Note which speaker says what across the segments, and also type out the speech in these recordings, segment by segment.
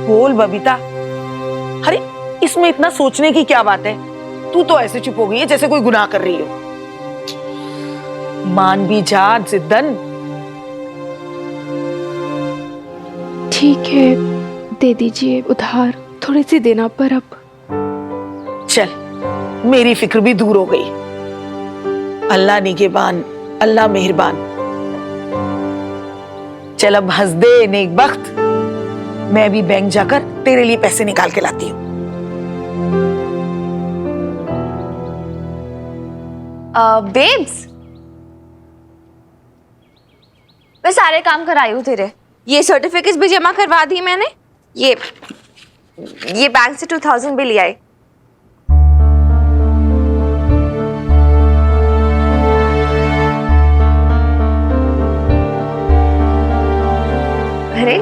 Speaker 1: बोल बबीता। अरे इसमें इतना सोचने की क्या बात है? तू तो ऐसे चुप हो गई है जैसे कोई गुनाह कर रही हो। मान भी जा जिद्दन।
Speaker 2: ठीक है, दे दीजिए उधार, थोड़ी सी देना पर अब।
Speaker 1: चल, मेरी फिक्र भी दूर हो गई। अल्लाह निगहबान, अल्लाह मेहरबान। चल अब हंस दे नेकबख्त। मैं भी बैंक जाकर तेरे लिए पैसे निकाल के लाती हूँ।
Speaker 3: बेब्स, मैं सारे काम कराई हूँ तेरे। ये सर्टिफिकेट्स भी जमा करवा दी मैंने। ये बैंक से 2000 भी ले आई। अरे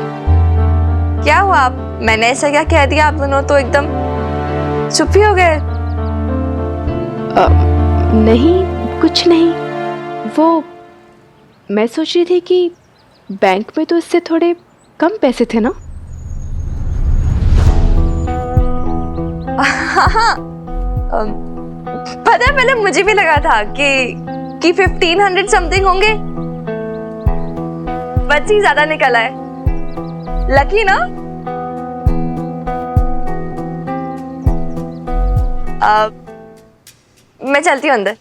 Speaker 3: क्या हुआ? आप मैंने ऐसा क्या कह दिया? आप दोनों तो एकदम चुप ही हो गए।
Speaker 2: नहीं, कुछ नहीं। वो मैं सोच रही थी कि बैंक में तो इससे थोड़े कम पैसे थे ना।
Speaker 3: हाँ, पता है पहले मुझे भी लगा था कि 1500 समथिंग होंगे। बच्ची ज्यादा निकला है। लकी ना? मैं चलती हूँ अंदर।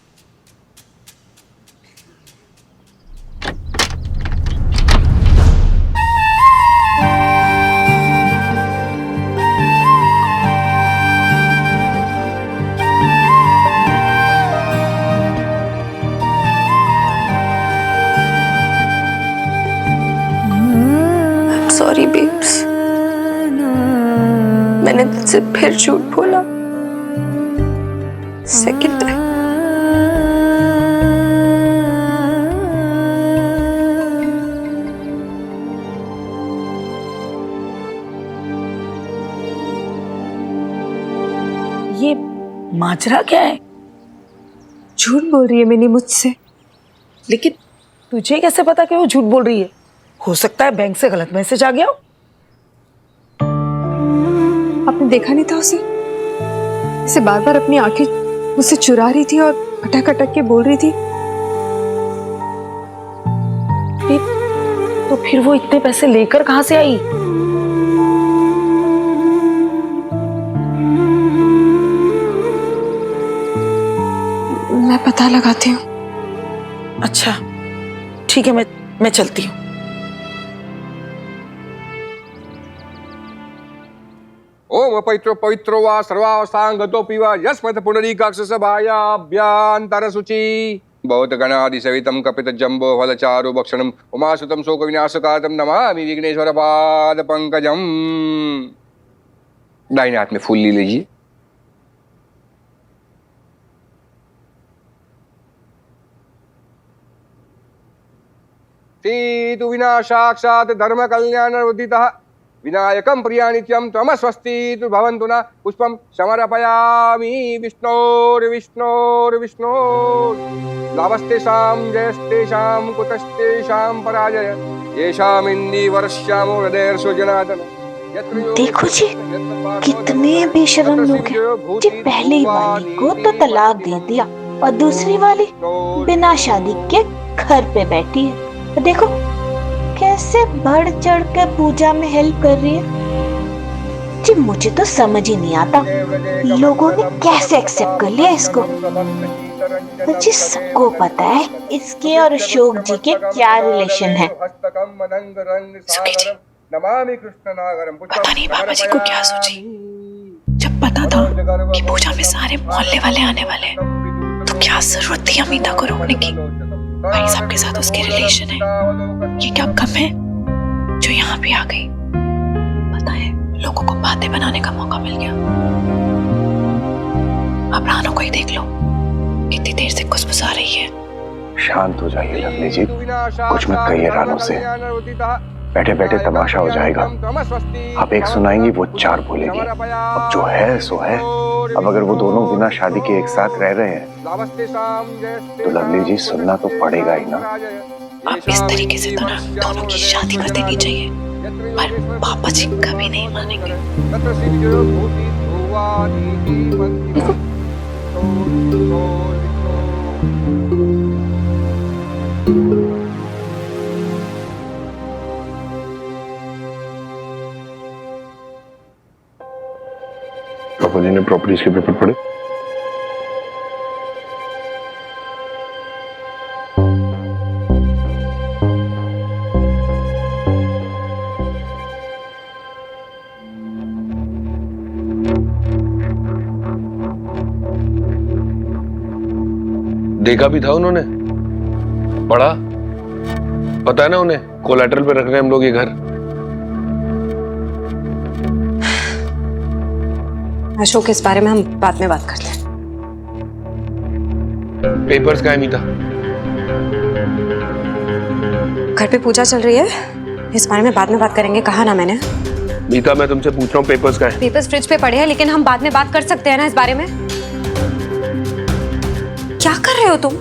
Speaker 3: सॉरी बेब्स, मैंने तुझसे फिर झूठ बोला। Second time.
Speaker 1: ये माजरा क्या है?
Speaker 2: झूठ बोल रही है मिनी मुझसे।
Speaker 1: लेकिन तुझे कैसे पता कि वो झूठ बोल रही है? हो सकता है बैंक से गलत मैसेज आ गया हो।
Speaker 2: आपने देखा नहीं था उसे? इसे बार बार अपनी आंखें मुझसे चुरा रही थी और अटक अटक के बोल रही थी।
Speaker 1: तो फिर वो इतने पैसे लेकर कहां से आई?
Speaker 2: मैं पता लगाती हूँ।
Speaker 1: अच्छा ठीक है, मैं चलती हूँ।
Speaker 4: ओम पवित्रो पवित्रो वा सर्वावस्थांगतो पीवा यस्मत् पुंडरीकाक्ष सभायाभ्यान्तर शुचि बहुत गणादि सवितम कपित जम्बो फलचारु भक्षणम उमासुतम शोक विनाशकारतम नमामि विघ्नेश्वर पाद पंकजम। दाहिने हाथ में फूल ले लीजिए। तु विनाशाक्षात् धर्म कल्याण उदितः विनायकं प्रियानित्यं त्वमस्वस्ति तु भवन्तु न। पुष्पं समर्पयामि विष्णोर्विष्णोर्विष्णोर्। लाभस्तेषां जयस्तेषां कुतस्तेषां पराजय येषामिन्दीवर्ष्यामो हृदयर्षो जनार्दन।
Speaker 5: देखो जी, कितने बेशरम लोग हैं जी। पहली वाली को तो तलाक दे दिया और दूसरी वाली बिना शादी के घर पे बैठी है। देखो कैसे बढ़ चढ़ कर पूजा में हेल्प कर रही है जी। मुझे तो समझ ही नहीं आता लोगों ने कैसे एक्सेप्ट कर लिया इसको। जी सबको पता है इसके और अशोक जी के क्या रिलेशन है।
Speaker 2: सुखी जी, पता नहीं बाबा जी को क्या सोची जब पता था कि पूजा में सारे मोहल्ले वाले आने वाले हैं, तो क्या जरूरत थी अमीता को रोकने की। भाई साहब के साथ उसके रिलेशन है, ये क्या कम है जो यहाँ भी आ गई। पता है लोगों को बातें बनाने का मौका मिल गया। आप रानों को ही देख लो, कितनी देर से कुसमुसा रही है।
Speaker 6: शांत हो जाइए लवली जी, कुछ मत कहिए रानों से। बैठे बैठे तमाशा हो जाएगा। आप एक सुनाएंगी वो चार बोलेगी। अब जो है सो है। अब अगर वो दोनों बिना शादी के एक साथ रह रहे हैं तो लवली जी सुनना तो पड़ेगा ही ना।
Speaker 2: आप इस तरीके से तो ना दोनों की शादी कर देनी चाहिए।
Speaker 3: पर पापा जी कभी नहीं मानेंगे।
Speaker 6: पापा जी ने प्रॉपर्टीज के पेपर पढ़े?
Speaker 7: देखा भी था उन्होंने, पढ़ा, पता है ना उन्हें कोलैटरल पे रख रहे हैं हम लोग ये घर।
Speaker 8: अशोक, इस बारे में हम बाद में बात करते हैं।
Speaker 7: पेपर्स का है मीता?
Speaker 8: घर पे पूजा चल रही है, इस बारे में बाद में बात करेंगे, कहा ना मैंने।
Speaker 7: मीता मैं तुमसे पूछ रहा हूँ पेपर्स का है?
Speaker 8: पेपर्स फ्रिज पे पड़े हैं, लेकिन हम बाद में बात कर सकते हैं ना इस बारे में। क्या कर रहे हो तुम?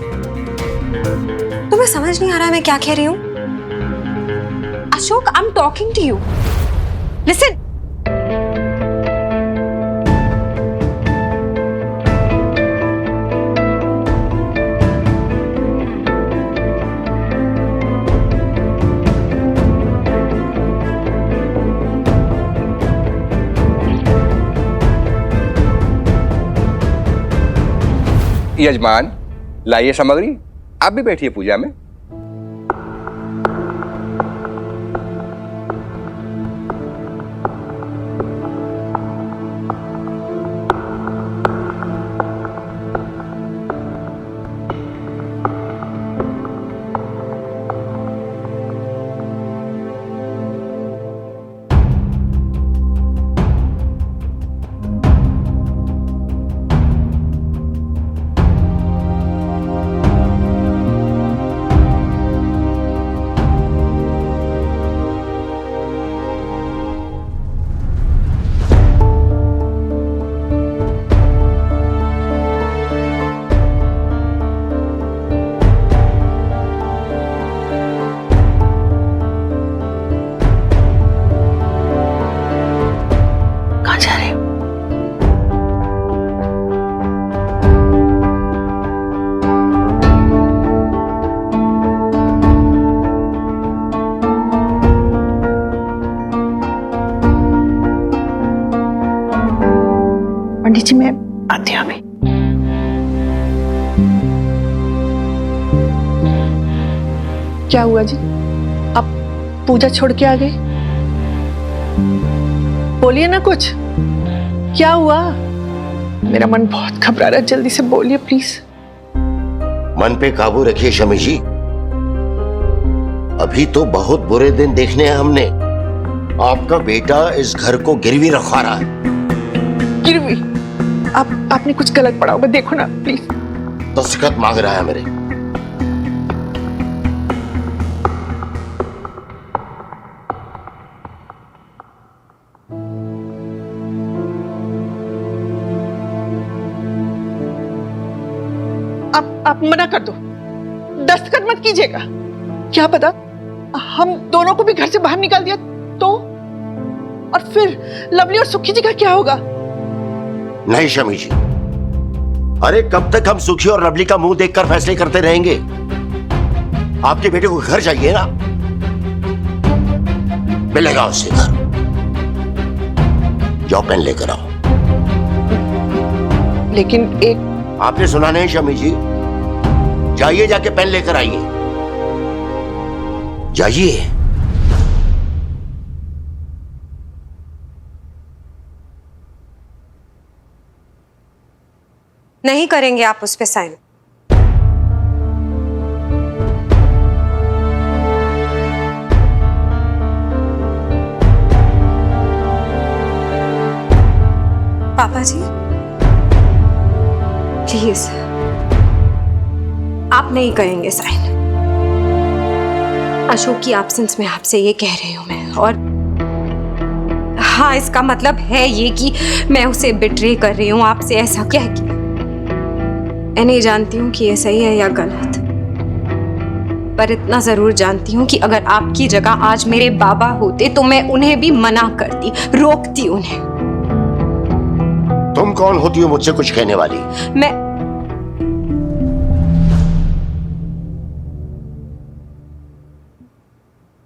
Speaker 8: तुम्हें समझ नहीं आ रहा है मैं क्या कह रही हूँ? Ashok, I am talking to you, listen.
Speaker 4: यजमान, लाइए सामग्री, आप भी बैठिए पूजा में।
Speaker 1: पंडित जी मैं आती हूँ अभी। क्या हुआ जी, आप पूजा छोड़ के आ गए? बोलिए ना कुछ, क्या हुआ? मेरा मन बहुत घबरा रहा है, जल्दी से बोलिए प्लीज।
Speaker 9: मन पे काबू रखिए शमी जी, अभी तो बहुत बुरे दिन देखने हैं हमने। आपका बेटा इस घर को गिरवी रखवा रहा है।
Speaker 1: गिरवी? आपने कुछ गलत पढ़ा होगा, देखो ना प्लीज।
Speaker 9: दस्तखत मांग रहा है मेरे।
Speaker 1: आप मना कर दो, दस्तखत मत कीजिएगा। क्या पता हम दोनों को भी घर से बाहर निकाल दिया तो, और फिर लवली और सुखी जी का क्या होगा?
Speaker 9: नहीं शमी जी, अरे कब तक हम सुखी और लवली का मुंह देखकर फैसले करते रहेंगे? आपके बेटे को घर चाहिए ना, मिलेगा उससे घर। जाओ पेन लेकर आओ।
Speaker 1: लेकिन एक
Speaker 9: आपने सुना नहीं शमी जी? जाइए, जाके पेन लेकर आइए, जाइए।
Speaker 8: नहीं करेंगे आप उस पे साइन। पापा जी प्लीज, आप नहीं करेंगे साइन। अशोक की एब्सेंस में आपसे ये कह रही हूं मैं, और हाँ, इसका मतलब है ये कि मैं उसे बिट्रे कर रही हूं आपसे ऐसा कह के। मैं नहीं जानती हूँ कि ये सही है या गलत, पर इतना जरूर जानती हूँ कि अगर आपकी जगह आज मेरे बाबा होते तो मैं उन्हें भी मना करती, रोकती उन्हें।
Speaker 9: तुम कौन होती हो मुझसे कुछ कहने वाली?
Speaker 8: मैं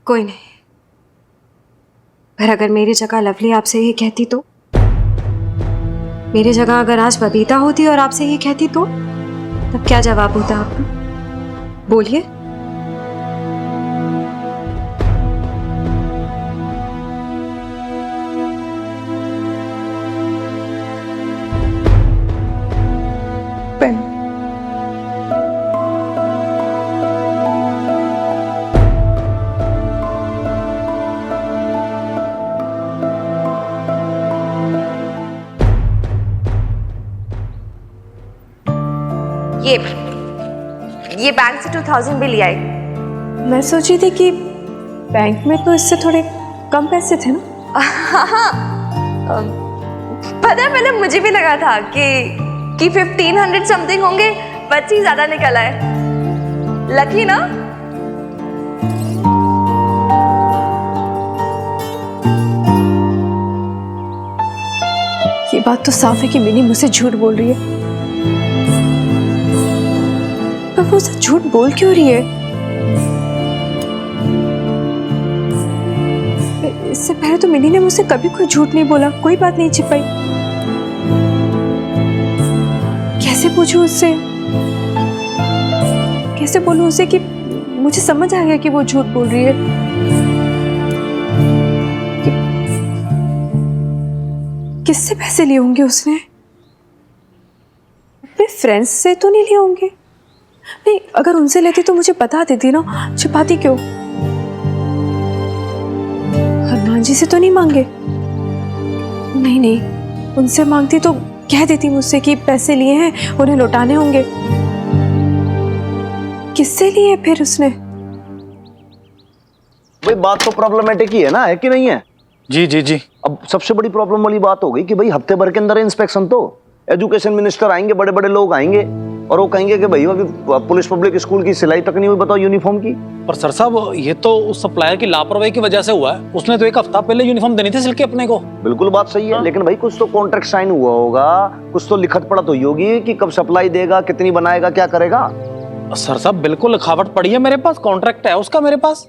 Speaker 8: कोई नहीं, पर अगर मेरी जगह लवली आपसे ये कहती तो? मेरी जगह अगर आज बबीता होती और आपसे ये कहती तो तब क्या जवाब होता आपका? बोलिए।
Speaker 1: पेन।
Speaker 3: ये बैंक से 2000 भी ले आई।
Speaker 8: मैं सोची थी कि बैंक में तो इससे थोड़े कम पैसे थे ना।
Speaker 3: हाँ, पता है पहले मुझे भी लगा था कि 1500 समथिंग होंगे, बट ही ज्यादा निकला है। लकी ना?
Speaker 8: ये बात तो साफ है कि मिनी मुझसे झूठ बोल रही है। पर वो मुझसे झूठ बोल क्यों रही है? इससे पहले तो मिनी ने मुझसे कभी कोई झूठ नहीं बोला, कोई बात नहीं छिपाई। कैसे पूछूं उससे? कैसे बोलूं उससे कि मुझे समझ आ गया कि वो झूठ बोल रही है? किससे पैसे लिए होंगे उसने? अपने फ्रेंड्स से तो नहीं लिए होंगे? नहीं, अगर उनसे लेती तो मुझे बता देती ना, छिपाती क्यों? हनुमान जी से तो नहीं मांगे? नहीं नहीं, उनसे मांगती तो कह देती मुझसे कि पैसे लिए हैं, उन्हें लौटाने होंगे। किससे लिए फिर उसने?
Speaker 6: भाई बात तो प्रॉब्लमेटिक ही है ना, है कि नहीं है?
Speaker 10: जी जी जी।
Speaker 6: अब सबसे बड़ी प्रॉब्लम वाली बात हो गई कि भाई हफ्ते भर के अंदर इंस्पेक्शन, तो एजुकेशन मिनिस्टर आएंगे, बड़े बड़े लोग आएंगे और वो कहेंगे कि भाई अभी पुलिस पब्लिक स्कूल की सिलाई तक नहीं हुई, बताओ यूनिफॉर्म की।
Speaker 10: पर सर साहब ये तो उस सप्लायर की लापरवाही की वजह से हुआ है। उसने तो एक हफ्ता पहले यूनिफॉर्म देनी थी सिल के अपने को।
Speaker 6: बिल्कुल बात सही है, लेकिन भाई कुछ तो कॉन्ट्रैक्ट साइन हुआ होगा, कुछ तो लिखत पढ़त हुई होगी कि कब सप्लाई देगा, कितनी बनाएगा, क्या करेगा।
Speaker 10: सर साहब बिल्कुल लिखावट पड़ी है मेरे पास, कॉन्ट्रैक्ट है उसका मेरे पास।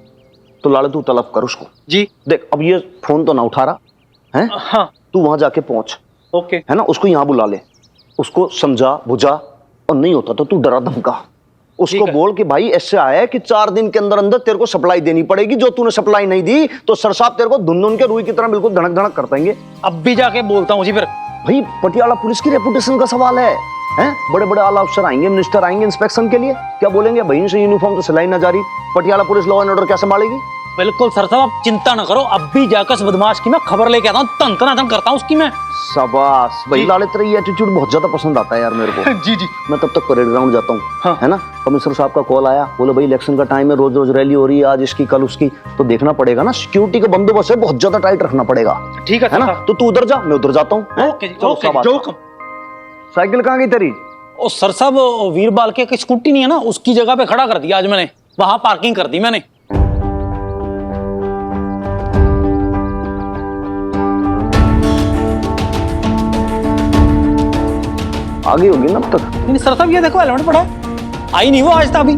Speaker 6: तो लाले तू तलब कर उसको।
Speaker 10: जी।
Speaker 6: देख अब ये फोन तो ना उठा रहा है।
Speaker 10: हाँ।
Speaker 6: तू वहां जाके पहुंच,
Speaker 10: ओके
Speaker 6: है ना, उसको यहाँ बुला ले, उसको समझा बुझा, और नहीं होता तो तू डरा धमका उसको बोल कि भाई ऐसे आया है कि 4 दिन के अंदर अंदर तेरे को सप्लाई देनी पड़ेगी, जो तूने सप्लाई नहीं दी तो सर साहब तेरे को धुन के रुई की तरह बिल्कुल धड़क धड़क कर देंगे।
Speaker 10: अब भी जाके बोलता हूँ जी। फिर
Speaker 6: भाई पटियाला पुलिस की रेपुटेशन का सवाल है, हैं? बड़े बड़े आला अफसर आएंगे, मिनिस्टर आएंगे इंस्पेक्शन के लिए, क्या बोलेंगे? भाई से यूनिफॉर्म तो सिलाई ना जारी, Patiala police law and order क्या संभालेगी?
Speaker 10: बिल्कुल सर साहब आप चिंता ना करो, अब भी जाकर उस बदमाश की मैं खबर लेके आता हूँ, तंतनातन करता हूँ उसकी मैं।
Speaker 6: शाबाश भाई, लाले तेरा ये एटीट्यूड बहुत ज्यादा पसंद आता है यार मेरे को।
Speaker 10: जी जी।
Speaker 6: मैं तब तक परेड ग्राउंड जाता हूँ।
Speaker 10: हाँ।
Speaker 6: है ना, कमिश्नर साहब का कॉल आया, बोले भाई इलेक्शन का टाइम है, रोज रोज रैली हो रही है, आज इसकी कल उसकी, तो देखना पड़ेगा ना, सिक्योरिटी का बंदोबस्त है बहुत ज्यादा टाइट रखना पड़ेगा।
Speaker 10: ठीक है
Speaker 6: ना, तो तू उधर जा, मैं उधर जाता हूँ। साइकिल कहाँ गई तेरी?
Speaker 10: ओ सर साहब वीरबाल के एक स्कूटी नहीं है ना, उसकी जगह पे खड़ा कर दिया आज मैंने, वहां पार्किंग कर दी मैंने।
Speaker 6: आगे होगी ना अब तक।
Speaker 10: नहीं सर साहब ये देखो हेलमेट पड़ा है, आई नहीं वो आज तक अभी।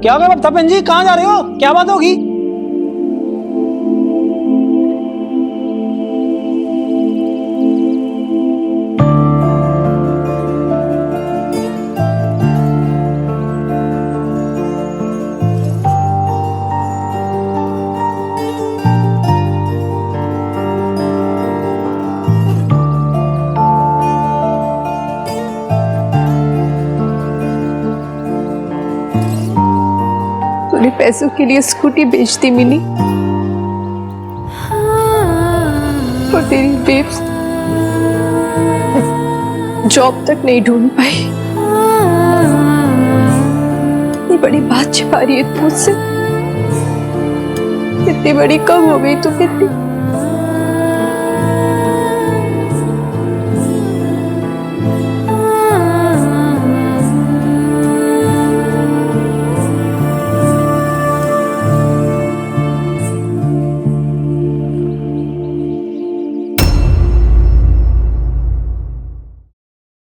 Speaker 10: क्या हो गया बप्ता जी, कहाँ जा रहे हो, क्या बात होगी?
Speaker 8: तूने पैसों के लिए स्कूटी बेचती मिली और तेरी बेब्स जॉब तक नहीं ढूंढ पाई। इतनी बड़ी बात छिपा रही है तू मुझसे, इतनी बड़ी कब हो गई तू? कितनी